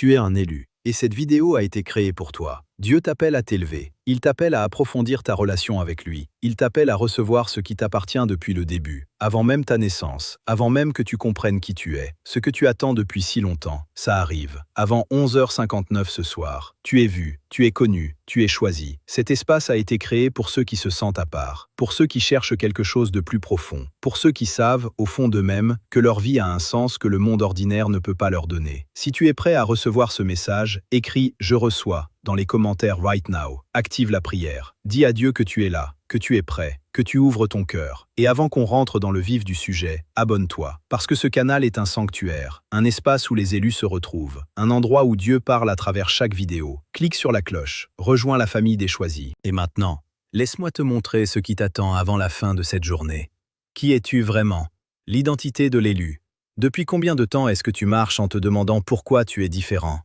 Tu es un élu, et cette vidéo a été créée pour toi. Dieu t'appelle à t'élever, il t'appelle à approfondir ta relation avec lui, il t'appelle à recevoir ce qui t'appartient depuis le début, avant même ta naissance, avant même que tu comprennes qui tu es. Ce que tu attends depuis si longtemps, ça arrive. Avant 11h59 ce soir, tu es vu, tu es connu, tu es choisi. Cet espace a été créé pour ceux qui se sentent à part, pour ceux qui cherchent quelque chose de plus profond, pour ceux qui savent, au fond d'eux-mêmes, que leur vie a un sens que le monde ordinaire ne peut pas leur donner. Si tu es prêt à recevoir ce message, écris « Je reçois » dans les commentaires right now. Active la prière. Dis à Dieu que tu es là, que tu es prêt, que tu ouvres ton cœur. Et avant qu'on rentre dans le vif du sujet, abonne-toi. Parce que ce canal est un sanctuaire, un espace où les élus se retrouvent, un endroit où Dieu parle à travers chaque vidéo. Clique sur la cloche, rejoins la famille des choisis. Et maintenant, laisse-moi te montrer ce qui t'attend avant la fin de cette journée. Qui es-tu vraiment? L'identité de l'élu. Depuis combien de temps est-ce que tu marches en te demandant pourquoi tu es différent?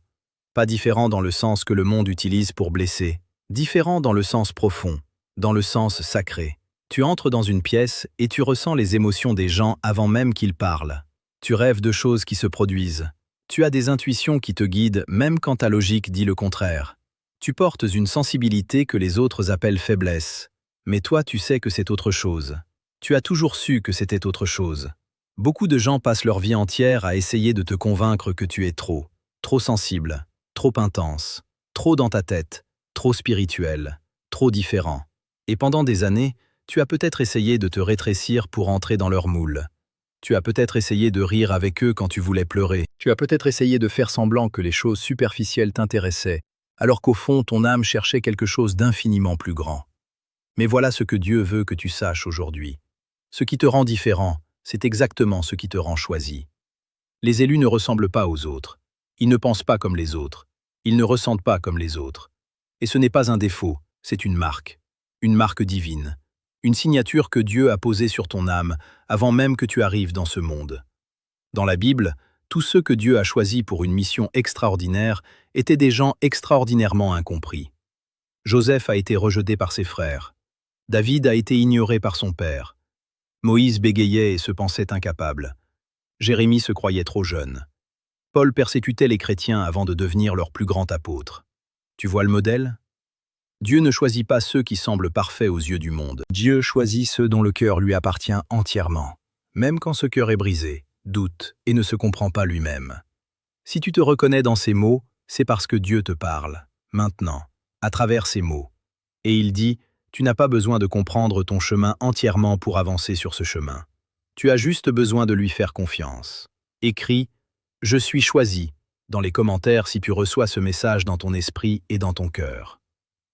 Pas différent dans le sens que le monde utilise pour blesser, différent dans le sens profond, dans le sens sacré. Tu entres dans une pièce et tu ressens les émotions des gens avant même qu'ils parlent. Tu rêves de choses qui se produisent. Tu as des intuitions qui te guident même quand ta logique dit le contraire. Tu portes une sensibilité que les autres appellent faiblesse. Mais toi, tu sais que c'est autre chose. Tu as toujours su que c'était autre chose. Beaucoup de gens passent leur vie entière à essayer de te convaincre que tu es trop sensible, trop intense, trop dans ta tête, trop spirituel, trop différent. Et pendant des années, tu as peut-être essayé de te rétrécir pour entrer dans leur moule. Tu as peut-être essayé de rire avec eux quand tu voulais pleurer. Tu as peut-être essayé de faire semblant que les choses superficielles t'intéressaient, alors qu'au fond, ton âme cherchait quelque chose d'infiniment plus grand. Mais voilà ce que Dieu veut que tu saches aujourd'hui. Ce qui te rend différent, c'est exactement ce qui te rend choisi. Les élus ne ressemblent pas aux autres. Ils ne pensent pas comme les autres. Ils ne ressentent pas comme les autres. Et ce n'est pas un défaut, c'est une marque divine, une signature que Dieu a posée sur ton âme avant même que tu arrives dans ce monde. Dans la Bible, tous ceux que Dieu a choisis pour une mission extraordinaire étaient des gens extraordinairement incompris. Joseph a été rejeté par ses frères. David a été ignoré par son père. Moïse bégayait et se pensait incapable. Jérémie se croyait trop jeune. Paul persécutait les chrétiens avant de devenir leur plus grand apôtre. Tu vois le modèle? Dieu ne choisit pas ceux qui semblent parfaits aux yeux du monde. Dieu choisit ceux dont le cœur lui appartient entièrement, même quand ce cœur est brisé, doute et ne se comprend pas lui-même. Si tu te reconnais dans ces mots, c'est parce que Dieu te parle, maintenant, à travers ces mots. Et il dit, tu n'as pas besoin de comprendre ton chemin entièrement pour avancer sur ce chemin. Tu as juste besoin de lui faire confiance. Écris « Je suis choisi » dans les commentaires si tu reçois ce message dans ton esprit et dans ton cœur.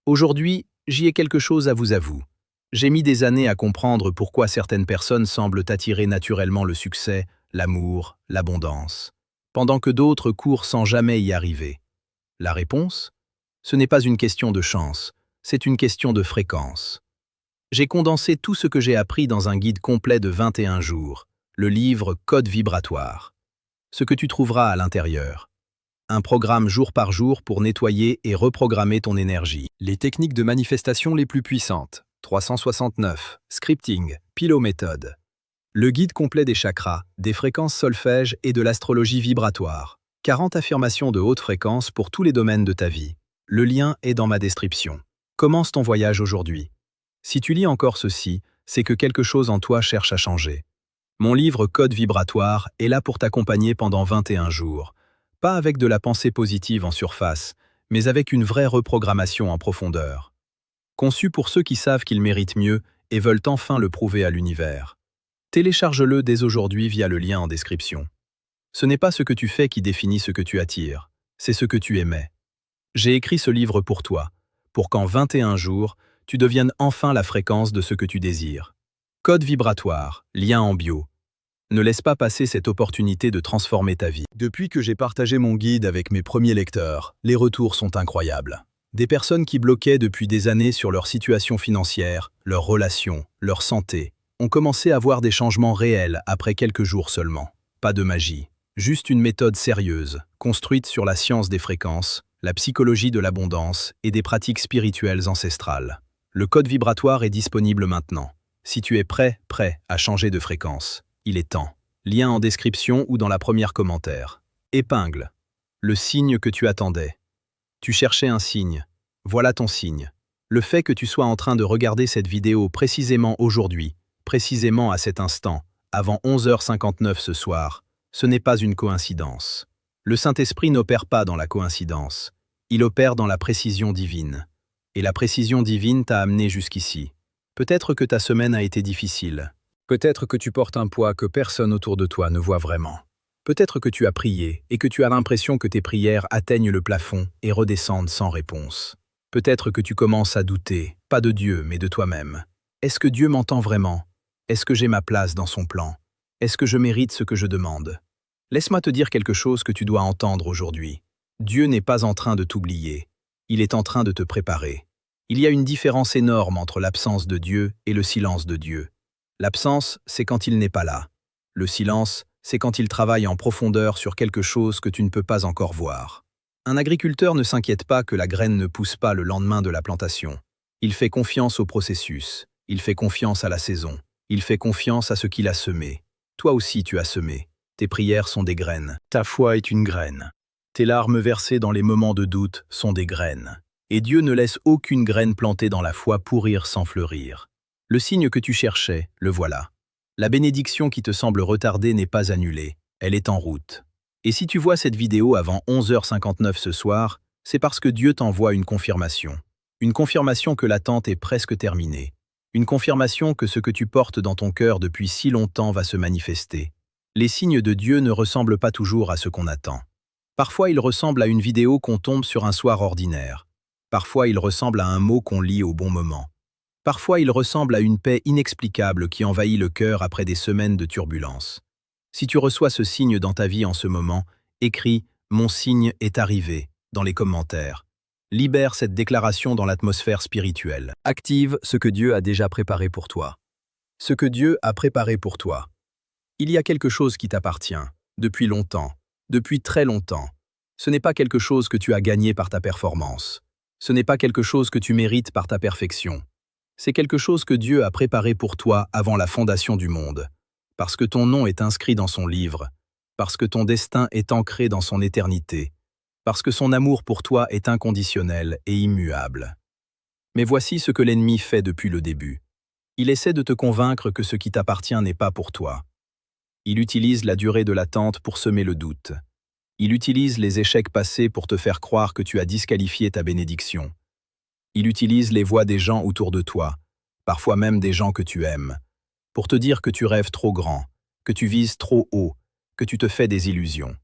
Aujourd'hui, j'y ai quelque chose à vous avouer. J'ai mis des années à comprendre pourquoi certaines personnes semblent attirer naturellement le succès, l'amour, l'abondance, pendant que d'autres courent sans jamais y arriver. La réponse? Ce n'est pas une question de chance, c'est une question de fréquence. J'ai condensé tout ce que j'ai appris dans un guide complet de 21 jours, le livre Code vibratoire. Ce que tu trouveras à l'intérieur. Un programme jour par jour pour nettoyer et reprogrammer ton énergie. Les techniques de manifestation les plus puissantes. 369. Scripting. Pillow méthode. Le guide complet des chakras, des fréquences solfège et de l'astrologie vibratoire. 40 affirmations de haute fréquence pour tous les domaines de ta vie. Le lien est dans ma description. Commence ton voyage aujourd'hui. Si tu lis encore ceci, c'est que quelque chose en toi cherche à changer. Mon livre Code vibratoire est là pour t'accompagner pendant 21 jours. Pas avec de la pensée positive en surface, mais avec une vraie reprogrammation en profondeur. Conçu pour ceux qui savent qu'ils méritent mieux et veulent enfin le prouver à l'univers. Télécharge-le dès aujourd'hui via le lien en description. Ce n'est pas ce que tu fais qui définit ce que tu attires, c'est ce que tu émets. J'ai écrit ce livre pour toi, pour qu'en 21 jours, tu deviennes enfin la fréquence de ce que tu désires. Code vibratoire, lien en bio. Ne laisse pas passer cette opportunité de transformer ta vie. Depuis que j'ai partagé mon guide avec mes premiers lecteurs, les retours sont incroyables. Des personnes qui bloquaient depuis des années sur leur situation financière, leurs relations, leur santé, ont commencé à voir des changements réels après quelques jours seulement. Pas de magie, juste une méthode sérieuse, construite sur la science des fréquences, la psychologie de l'abondance et des pratiques spirituelles ancestrales. Le code vibratoire est disponible maintenant. Si tu es prêt à changer de fréquence, il est temps. Lien en description ou dans la première commentaire. Épingle. Le signe que tu attendais. Tu cherchais un signe. Voilà ton signe. Le fait que tu sois en train de regarder cette vidéo précisément aujourd'hui, précisément à cet instant, avant 11h59 ce soir, ce n'est pas une coïncidence. Le Saint-Esprit n'opère pas dans la coïncidence. Il opère dans la précision divine. Et la précision divine t'a amené jusqu'ici. Peut-être que ta semaine a été difficile. Peut-être que tu portes un poids que personne autour de toi ne voit vraiment. Peut-être que tu as prié et que tu as l'impression que tes prières atteignent le plafond et redescendent sans réponse. Peut-être que tu commences à douter, pas de Dieu, mais de toi-même. Est-ce que Dieu m'entend vraiment? Est-ce que j'ai ma place dans son plan? Est-ce que je mérite ce que je demande? Laisse-moi te dire quelque chose que tu dois entendre aujourd'hui. Dieu n'est pas en train de t'oublier. Il est en train de te préparer. Il y a une différence énorme entre l'absence de Dieu et le silence de Dieu. L'absence, c'est quand il n'est pas là. Le silence, c'est quand il travaille en profondeur sur quelque chose que tu ne peux pas encore voir. Un agriculteur ne s'inquiète pas que la graine ne pousse pas le lendemain de la plantation. Il fait confiance au processus, il fait confiance à la saison, il fait confiance à ce qu'il a semé. Toi aussi tu as semé. Tes prières sont des graines. Ta foi est une graine. Tes larmes versées dans les moments de doute sont des graines. Et Dieu ne laisse aucune graine plantée dans la foi pourrir sans fleurir. Le signe que tu cherchais, le voilà. La bénédiction qui te semble retardée n'est pas annulée, elle est en route. Et si tu vois cette vidéo avant 11h59 ce soir, c'est parce que Dieu t'envoie une confirmation. Une confirmation que l'attente est presque terminée. Une confirmation que ce que tu portes dans ton cœur depuis si longtemps va se manifester. Les signes de Dieu ne ressemblent pas toujours à ce qu'on attend. Parfois, ils ressemblent à une vidéo qu'on tombe sur un soir ordinaire. Parfois, ils ressemblent à un mot qu'on lit au bon moment. Parfois, ils ressemblent à une paix inexplicable qui envahit le cœur après des semaines de turbulence. Si tu reçois ce signe dans ta vie en ce moment, écris « Mon signe est arrivé » dans les commentaires. Libère cette déclaration dans l'atmosphère spirituelle. Active ce que Dieu a déjà préparé pour toi. Ce que Dieu a préparé pour toi. Il y a quelque chose qui t'appartient, depuis longtemps, depuis très longtemps. Ce n'est pas quelque chose que tu as gagné par ta performance. Ce n'est pas quelque chose que tu mérites par ta perfection. C'est quelque chose que Dieu a préparé pour toi avant la fondation du monde. Parce que ton nom est inscrit dans son livre, parce que ton destin est ancré dans son éternité, parce que son amour pour toi est inconditionnel et immuable. Mais voici ce que l'ennemi fait depuis le début. Il essaie de te convaincre que ce qui t'appartient n'est pas pour toi. Il utilise la durée de l'attente pour semer le doute. Il utilise les échecs passés pour te faire croire que tu as disqualifié ta bénédiction. Il utilise les voix des gens autour de toi, parfois même des gens que tu aimes, pour te dire que tu rêves trop grand, que tu vises trop haut, que tu te fais des illusions.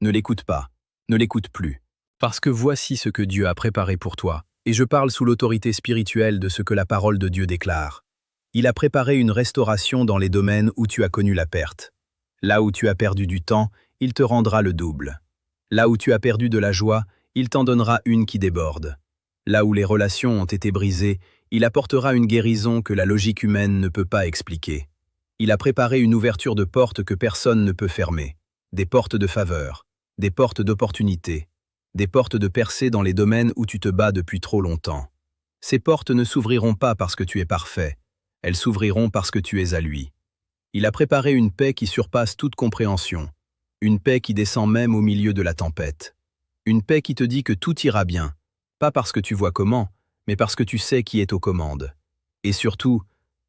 Ne l'écoute pas, ne l'écoute plus, parce que voici ce que Dieu a préparé pour toi, et je parle sous l'autorité spirituelle de ce que la parole de Dieu déclare. Il a préparé une restauration dans les domaines où tu as connu la perte. Là où tu as perdu du temps, il te rendra le double. Là où tu as perdu de la joie, il t'en donnera une qui déborde. Là où les relations ont été brisées, il apportera une guérison que la logique humaine ne peut pas expliquer. Il a préparé une ouverture de portes que personne ne peut fermer. Des portes de faveur, des portes d'opportunité, des portes de percée dans les domaines où tu te bats depuis trop longtemps. Ces portes ne s'ouvriront pas parce que tu es parfait, elles s'ouvriront parce que tu es à lui. Il a préparé une paix qui surpasse toute compréhension, une paix qui descend même au milieu de la tempête, une paix qui te dit que tout ira bien, pas parce que tu vois comment, mais parce que tu sais qui est aux commandes. Et surtout,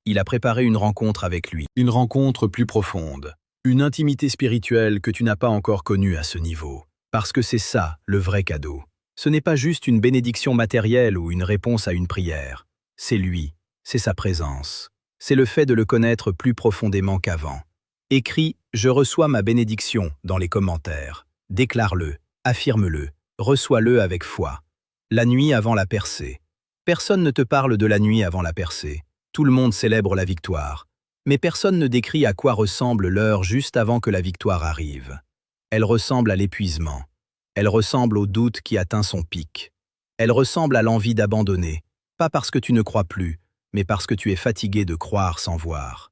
il a préparé une rencontre avec lui, une rencontre plus profonde, une intimité spirituelle que tu n'as pas encore connue à ce niveau. Parce que c'est ça, le vrai cadeau. Ce n'est pas juste une bénédiction matérielle ou une réponse à une prière. C'est lui, c'est sa présence. C'est le fait de le connaître plus profondément qu'avant. Écris « Je reçois ma bénédiction » dans les commentaires. Déclare-le, affirme-le, reçois-le avec foi. La nuit avant la percée. Personne ne te parle de la nuit avant la percée. Tout le monde célèbre la victoire. Mais personne ne décrit à quoi ressemble l'heure juste avant que la victoire arrive. Elle ressemble à l'épuisement. Elle ressemble au doute qui atteint son pic. Elle ressemble à l'envie d'abandonner, pas parce que tu ne crois plus, mais parce que tu es fatigué de croire sans voir.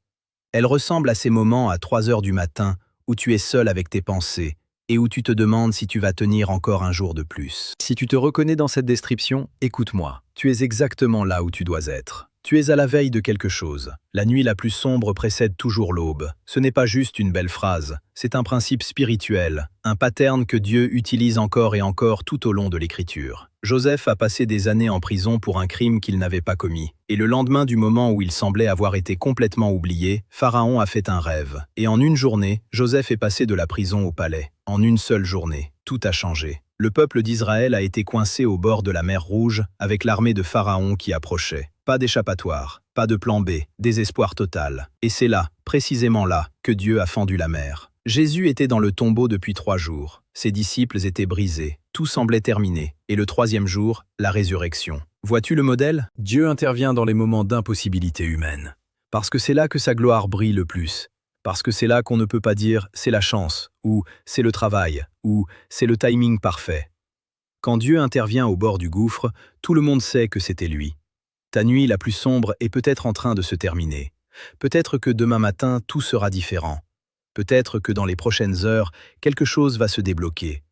Elle ressemble à ces moments à 3 heures du matin où tu es seul avec tes pensées et où tu te demandes si tu vas tenir encore un jour de plus. Si tu te reconnais dans cette description, écoute-moi. Tu es exactement là où tu dois être. Tu es à la veille de quelque chose. La nuit la plus sombre précède toujours l'aube. Ce n'est pas juste une belle phrase, c'est un principe spirituel, un pattern que Dieu utilise encore et encore tout au long de l'Écriture. Joseph a passé des années en prison pour un crime qu'il n'avait pas commis. Et le lendemain du moment où il semblait avoir été complètement oublié, Pharaon a fait un rêve. Et en une journée, Joseph est passé de la prison au palais. En une seule journée, tout a changé. Le peuple d'Israël a été coincé au bord de la mer Rouge avec l'armée de Pharaon qui approchait. Pas d'échappatoire, pas de plan B, désespoir total. Et c'est là, précisément là, que Dieu a fendu la mer. Jésus était dans le tombeau depuis 3 jours. Ses disciples étaient brisés. Tout semblait terminé. Et le 3e jour, la résurrection. Vois-tu le modèle? Dieu intervient dans les moments d'impossibilité humaine. Parce que c'est là que sa gloire brille le plus. Parce que c'est là qu'on ne peut pas dire « c'est la chance » ou « c'est le travail » ou « c'est le timing parfait ». Quand Dieu intervient au bord du gouffre, tout le monde sait que c'était lui. Ta nuit la plus sombre est peut-être en train de se terminer. Peut-être que demain matin, tout sera différent. Peut-être que dans les prochaines heures, quelque chose va se débloquer.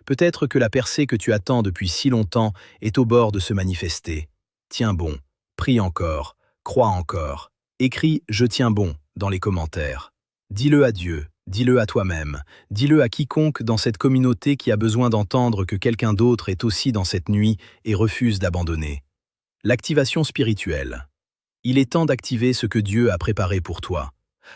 Peut-être que la percée que tu attends depuis si longtemps est au bord de se manifester. Tiens bon, prie encore, crois encore. Écris « Je tiens bon » dans les commentaires. Dis-le à Dieu, dis-le à toi-même, dis-le à quiconque dans cette communauté qui a besoin d'entendre que quelqu'un d'autre est aussi dans cette nuit et refuse d'abandonner. L'activation spirituelle. Il est temps d'activer ce que Dieu a préparé pour toi.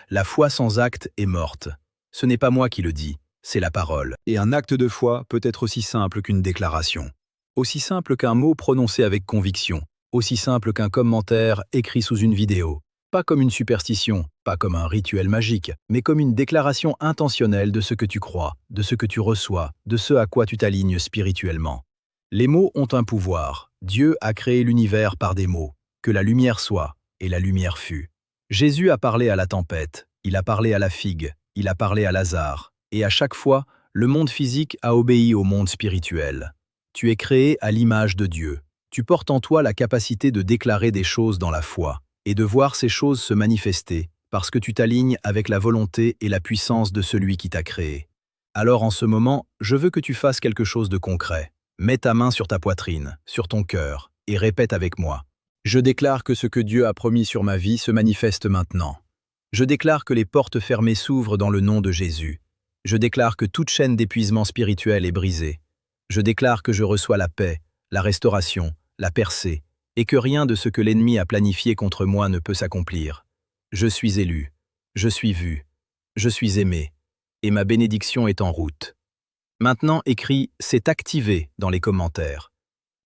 La foi sans acte est morte. Ce n'est pas moi qui le dis, c'est la parole. Et un acte de foi peut être aussi simple qu'une déclaration. Aussi simple qu'un mot prononcé avec conviction. Aussi simple qu'un commentaire écrit sous une vidéo. Pas comme une superstition, pas comme un rituel magique, mais comme une déclaration intentionnelle de ce que tu crois, de ce que tu reçois, de ce à quoi tu t'alignes spirituellement. Les mots ont un pouvoir. Dieu a créé l'univers par des mots. Que la lumière soit, et la lumière fut. Jésus a parlé à la tempête, il a parlé à la figue, il a parlé à Lazare. Et à chaque fois, le monde physique a obéi au monde spirituel. Tu es créé à l'image de Dieu. Tu portes en toi la capacité de déclarer des choses dans la foi et de voir ces choses se manifester parce que tu t'alignes avec la volonté et la puissance de celui qui t'a créé. Alors en ce moment, je veux que tu fasses quelque chose de concret. Mets ta main sur ta poitrine, sur ton cœur, et répète avec moi. Je déclare que ce que Dieu a promis sur ma vie se manifeste maintenant. Je déclare que les portes fermées s'ouvrent dans le nom de Jésus. Je déclare que toute chaîne d'épuisement spirituel est brisée. Je déclare que je reçois la paix, la restauration, la percée, et que rien de ce que l'ennemi a planifié contre moi ne peut s'accomplir. Je suis élu, je suis vu, je suis aimé, et ma bénédiction est en route. Maintenant, écris « C'est activé » dans les commentaires.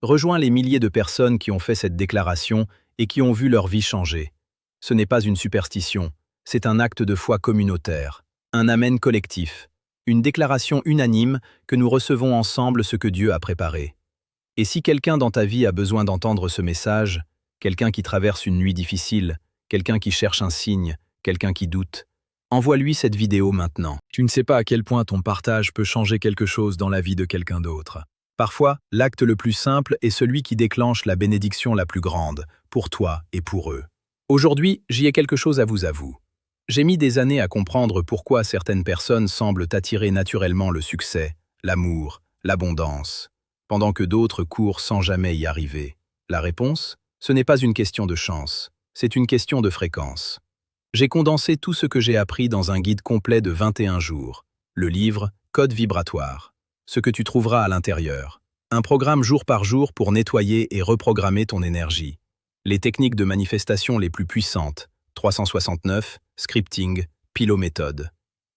Rejoins les milliers de personnes qui ont fait cette déclaration et qui ont vu leur vie changer. Ce n'est pas une superstition, c'est un acte de foi communautaire, un amen collectif, une déclaration unanime que nous recevons ensemble ce que Dieu a préparé. Et si quelqu'un dans ta vie a besoin d'entendre ce message, quelqu'un qui traverse une nuit difficile, quelqu'un qui cherche un signe, quelqu'un qui doute, envoie-lui cette vidéo maintenant. Tu ne sais pas à quel point ton partage peut changer quelque chose dans la vie de quelqu'un d'autre. Parfois, l'acte le plus simple est celui qui déclenche la bénédiction la plus grande, pour toi et pour eux. Aujourd'hui, j'y ai quelque chose à vous. J'ai mis des années à comprendre pourquoi certaines personnes semblent attirer naturellement le succès, l'amour, l'abondance, pendant que d'autres courent sans jamais y arriver. La réponse? Ce n'est pas une question de chance, c'est une question de fréquence. J'ai condensé tout ce que j'ai appris dans un guide complet de 21 jours, le livre « Code vibratoire », ce que tu trouveras à l'intérieur. Un programme jour par jour pour nettoyer et reprogrammer ton énergie. Les techniques de manifestation les plus puissantes, 369, scripting, pilométhode.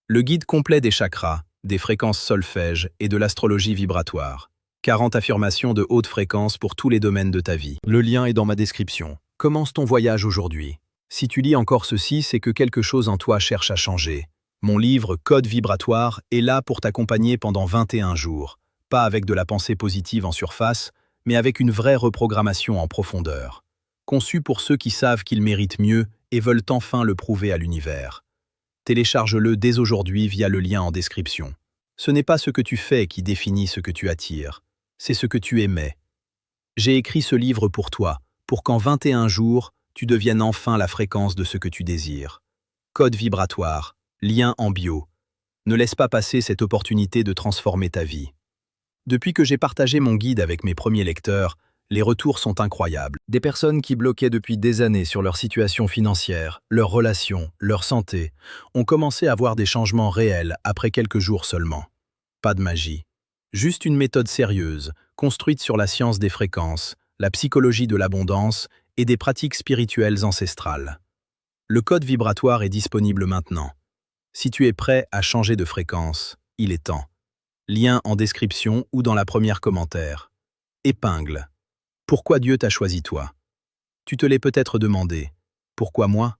Le guide complet des chakras, des fréquences solfège et de l'astrologie vibratoire. 40 affirmations de haute fréquence pour tous les domaines de ta vie. Le lien est dans ma description. Commence ton voyage aujourd'hui. Si tu lis encore ceci, c'est que quelque chose en toi cherche à changer. Mon livre « Code vibratoire » est là pour t'accompagner pendant 21 jours. Pas avec de la pensée positive en surface, mais avec une vraie reprogrammation en profondeur. Conçu pour ceux qui savent qu'ils méritent mieux et veulent enfin le prouver à l'univers. Télécharge-le dès aujourd'hui via le lien en description. Ce n'est pas ce que tu fais qui définit ce que tu attires, c'est ce que tu émets. J'ai écrit ce livre pour toi, pour qu'en 21 jours, tu deviennes enfin la fréquence de ce que tu désires. Code vibratoire, lien en bio. Ne laisse pas passer cette opportunité de transformer ta vie. Depuis que j'ai partagé mon guide avec mes premiers lecteurs, Les retours sont incroyables. Des personnes qui bloquaient depuis des années sur leur situation financière, leurs relations, leur santé, ont commencé à voir des changements réels après quelques jours seulement. Pas de magie. Juste une méthode sérieuse, construite sur la science des fréquences, la psychologie de l'abondance et des pratiques spirituelles ancestrales. Le code vibratoire est disponible maintenant. Si tu es prêt à changer de fréquence, il est temps. Lien en description ou dans la première commentaire. Épingle. Pourquoi Dieu t'a choisi toi? Tu te l'es peut-être demandé. Pourquoi moi?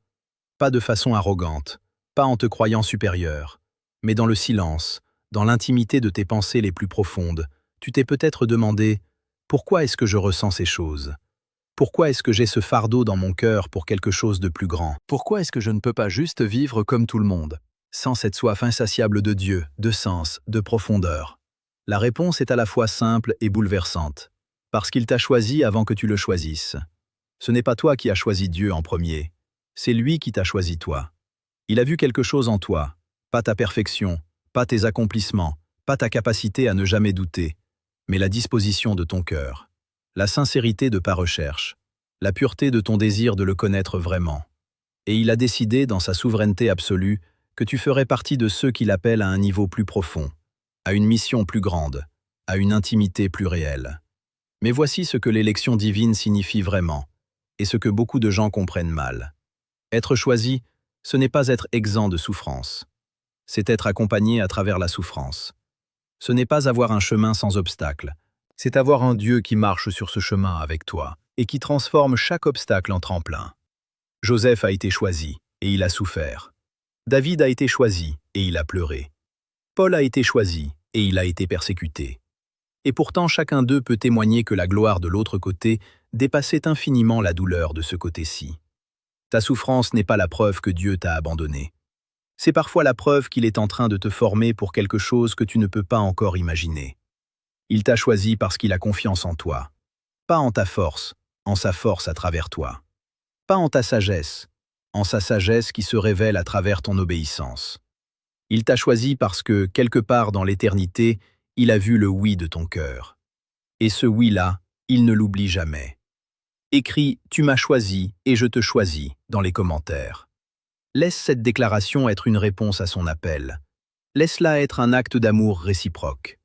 Pas de façon arrogante, pas en te croyant supérieur, mais dans le silence, dans l'intimité de tes pensées les plus profondes, tu t'es peut-être demandé « Pourquoi est-ce que je ressens ces choses? Pourquoi est-ce que j'ai ce fardeau dans mon cœur pour quelque chose de plus grand? Pourquoi est-ce que je ne peux pas juste vivre comme tout le monde, sans cette soif insatiable de Dieu, de sens, de profondeur? » La réponse est à la fois simple et bouleversante. Parce qu'il t'a choisi avant que tu le choisisses. Ce n'est pas toi qui as choisi Dieu en premier, c'est lui qui t'a choisi toi. Il a vu quelque chose en toi, pas ta perfection, pas tes accomplissements, pas ta capacité à ne jamais douter, mais la disposition de ton cœur, la sincérité de ta recherche, la pureté de ton désir de le connaître vraiment. Et il a décidé, dans sa souveraineté absolue, que tu ferais partie de ceux qu'il appelle à un niveau plus profond, à une mission plus grande, à une intimité plus réelle. Mais voici ce que l'élection divine signifie vraiment, et ce que beaucoup de gens comprennent mal. Être choisi, ce n'est pas être exempt de souffrance. C'est être accompagné à travers la souffrance. Ce n'est pas avoir un chemin sans obstacle. C'est avoir un Dieu qui marche sur ce chemin avec toi et qui transforme chaque obstacle en tremplin. Joseph a été choisi, et il a souffert. David a été choisi, et il a pleuré. Paul a été choisi, et il a été persécuté. Et pourtant, chacun d'eux peut témoigner que la gloire de l'autre côté dépassait infiniment la douleur de ce côté-ci. Ta souffrance n'est pas la preuve que Dieu t'a abandonné. C'est parfois la preuve qu'il est en train de te former pour quelque chose que tu ne peux pas encore imaginer. Il t'a choisi parce qu'il a confiance en toi. Pas en ta force, en sa force à travers toi. Pas en ta sagesse, en sa sagesse qui se révèle à travers ton obéissance. Il t'a choisi parce que, quelque part dans l'éternité, il a vu le oui de ton cœur. Et ce oui-là, il ne l'oublie jamais. Écris « Tu m'as choisi et je te choisis » dans les commentaires. Laisse cette déclaration être une réponse à son appel. Laisse-la être un acte d'amour réciproque.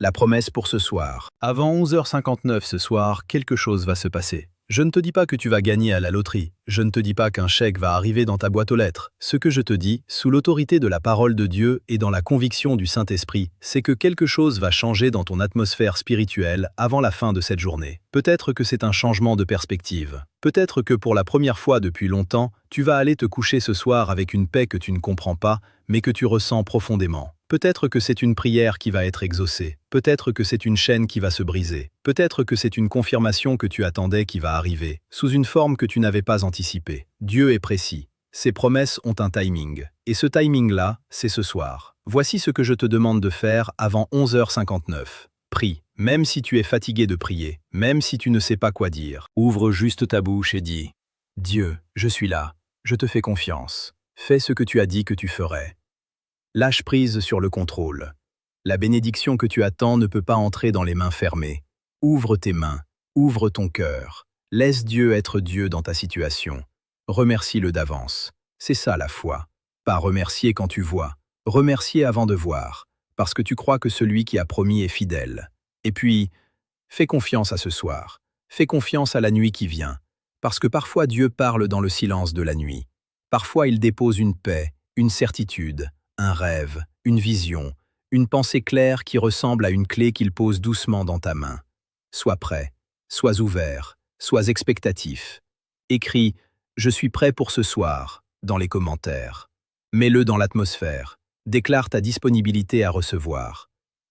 La promesse pour ce soir. Avant 11h59 ce soir, quelque chose va se passer. Je ne te dis pas que tu vas gagner à la loterie. Je ne te dis pas qu'un chèque va arriver dans ta boîte aux lettres. Ce que je te dis, sous l'autorité de la parole de Dieu et dans la conviction du Saint-Esprit, c'est que quelque chose va changer dans ton atmosphère spirituelle avant la fin de cette journée. Peut-être que c'est un changement de perspective. Peut-être que pour la première fois depuis longtemps, tu vas aller te coucher ce soir avec une paix que tu ne comprends pas, mais que tu ressens profondément. Peut-être que c'est une prière qui va être exaucée. Peut-être que c'est une chaîne qui va se briser. Peut-être que c'est une confirmation que tu attendais qui va arriver, sous une forme que tu n'avais pas anticipée. Dieu est précis. Ses promesses ont un timing. Et ce timing-là, c'est ce soir. Voici ce que je te demande de faire avant 11h59. Prie, même si tu es fatigué de prier, même si tu ne sais pas quoi dire. Ouvre juste ta bouche et dis « Dieu, je suis là, je te fais confiance. Fais ce que tu as dit que tu ferais. » Lâche prise sur le contrôle. La bénédiction que tu attends ne peut pas entrer dans les mains fermées. Ouvre tes mains, ouvre ton cœur. Laisse Dieu être Dieu dans ta situation. Remercie-le d'avance. C'est ça la foi. Pas remercier quand tu vois. Remercier avant de voir, parce que tu crois que celui qui a promis est fidèle. Et puis, fais confiance à ce soir. Fais confiance à la nuit qui vient, parce que parfois Dieu parle dans le silence de la nuit. Parfois il dépose une paix, une certitude, un rêve, une vision, une pensée claire qui ressemble à une clé qu'il pose doucement dans ta main. Sois prêt, sois ouvert, sois expectatif. Écris « Je suis prêt pour ce soir » dans les commentaires. Mets-le dans l'atmosphère. Déclare ta disponibilité à recevoir.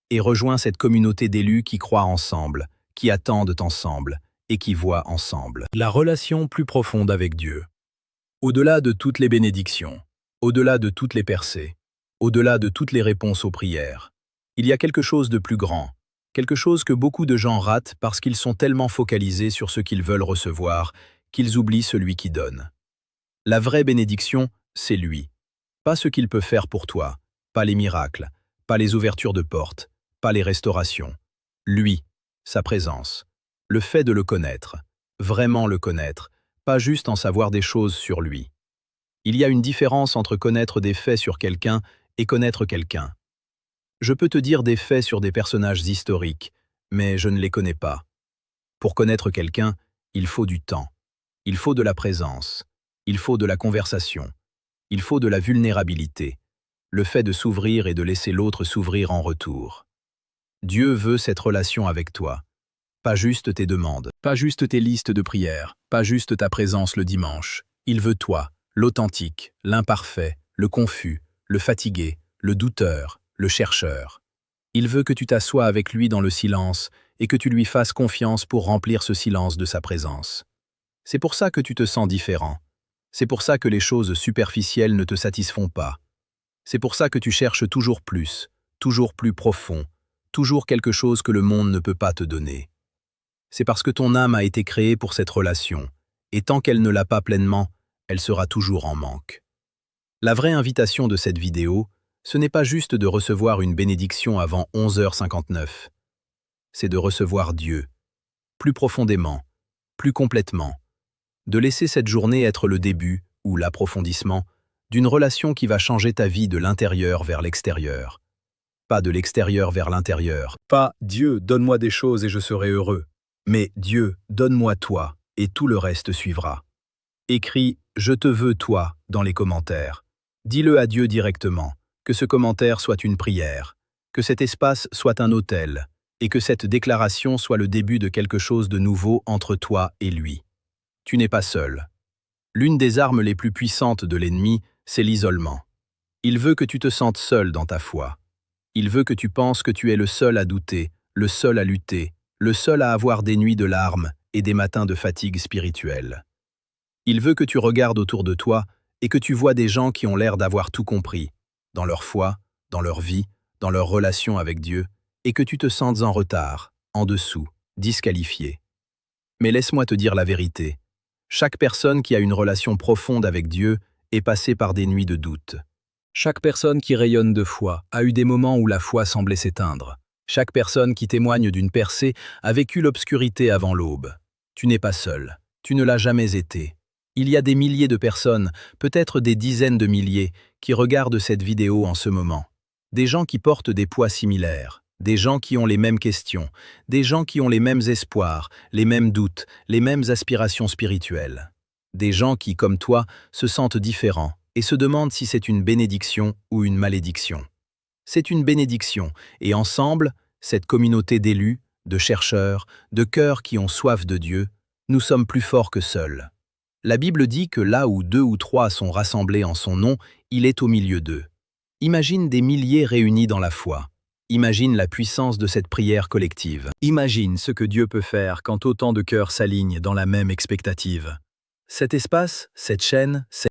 Et rejoins cette communauté d'élus qui croient ensemble, qui attendent ensemble et qui voient ensemble. La relation plus profonde avec Dieu. Au-delà de toutes les bénédictions, au-delà de toutes les percées, au-delà de toutes les réponses aux prières, il y a quelque chose de plus grand, quelque chose que beaucoup de gens ratent parce qu'ils sont tellement focalisés sur ce qu'ils veulent recevoir qu'ils oublient celui qui donne. La vraie bénédiction, c'est lui. Pas ce qu'il peut faire pour toi, pas les miracles, pas les ouvertures de portes, pas les restaurations. Lui, sa présence. Le fait de le connaître, vraiment le connaître, pas juste en savoir des choses sur lui. Il y a une différence entre connaître des faits sur quelqu'un et connaître quelqu'un. Je peux te dire des faits sur des personnages historiques, mais je ne les connais pas. Pour connaître quelqu'un, il faut du temps. Il faut de la présence. Il faut de la conversation. Il faut de la vulnérabilité. Le fait de s'ouvrir et de laisser l'autre s'ouvrir en retour. Dieu veut cette relation avec toi. Pas juste tes demandes, pas juste tes listes de prières, pas juste ta présence le dimanche. Il veut toi, l'authentique, l'imparfait, le confus, le fatigué, le douteur, le chercheur. Il veut que tu t'assoies avec lui dans le silence et que tu lui fasses confiance pour remplir ce silence de sa présence. C'est pour ça que tu te sens différent. C'est pour ça que les choses superficielles ne te satisfont pas. C'est pour ça que tu cherches toujours plus profond, toujours quelque chose que le monde ne peut pas te donner. C'est parce que ton âme a été créée pour cette relation, et tant qu'elle ne l'a pas pleinement, elle sera toujours en manque. La vraie invitation de cette vidéo, ce n'est pas juste de recevoir une bénédiction avant 11h59. C'est de recevoir Dieu, plus profondément, plus complètement, de laisser cette journée être le début, ou l'approfondissement, d'une relation qui va changer ta vie de l'intérieur vers l'extérieur. Pas de l'extérieur vers l'intérieur. Pas « Dieu, donne-moi des choses et je serai heureux », mais « Dieu, donne-moi toi et tout le reste suivra ». Écris « Je te veux toi » dans les commentaires. Dis-le à Dieu directement, que ce commentaire soit une prière, que cet espace soit un autel, et que cette déclaration soit le début de quelque chose de nouveau entre toi et lui. Tu n'es pas seul. L'une des armes les plus puissantes de l'ennemi, c'est l'isolement. Il veut que tu te sentes seul dans ta foi. Il veut que tu penses que tu es le seul à douter, le seul à lutter, le seul à avoir des nuits de larmes et des matins de fatigue spirituelle. Il veut que tu regardes autour de toi et que tu vois des gens qui ont l'air d'avoir tout compris, dans leur foi, dans leur vie, dans leur relation avec Dieu, et que tu te sentes en retard, en dessous, disqualifié. Mais laisse-moi te dire la vérité. Chaque personne qui a une relation profonde avec Dieu est passée par des nuits de doute. Chaque personne qui rayonne de foi a eu des moments où la foi semblait s'éteindre. Chaque personne qui témoigne d'une percée a vécu l'obscurité avant l'aube. Tu n'es pas seul. Tu ne l'as jamais été. Il y a des milliers de personnes, peut-être des dizaines de milliers, qui regardent cette vidéo en ce moment. Des gens qui portent des poids similaires, des gens qui ont les mêmes questions, des gens qui ont les mêmes espoirs, les mêmes doutes, les mêmes aspirations spirituelles. Des gens qui, comme toi, se sentent différents et se demandent si c'est une bénédiction ou une malédiction. C'est une bénédiction, et ensemble, cette communauté d'élus, de chercheurs, de cœurs qui ont soif de Dieu, nous sommes plus forts que seuls. La Bible dit que là où 2 ou 3 sont rassemblés en son nom, il est au milieu d'eux. Imagine des milliers réunis dans la foi. Imagine la puissance de cette prière collective. Imagine ce que Dieu peut faire quand autant de cœurs s'alignent dans la même expectative. Cet espace, cette chaîne,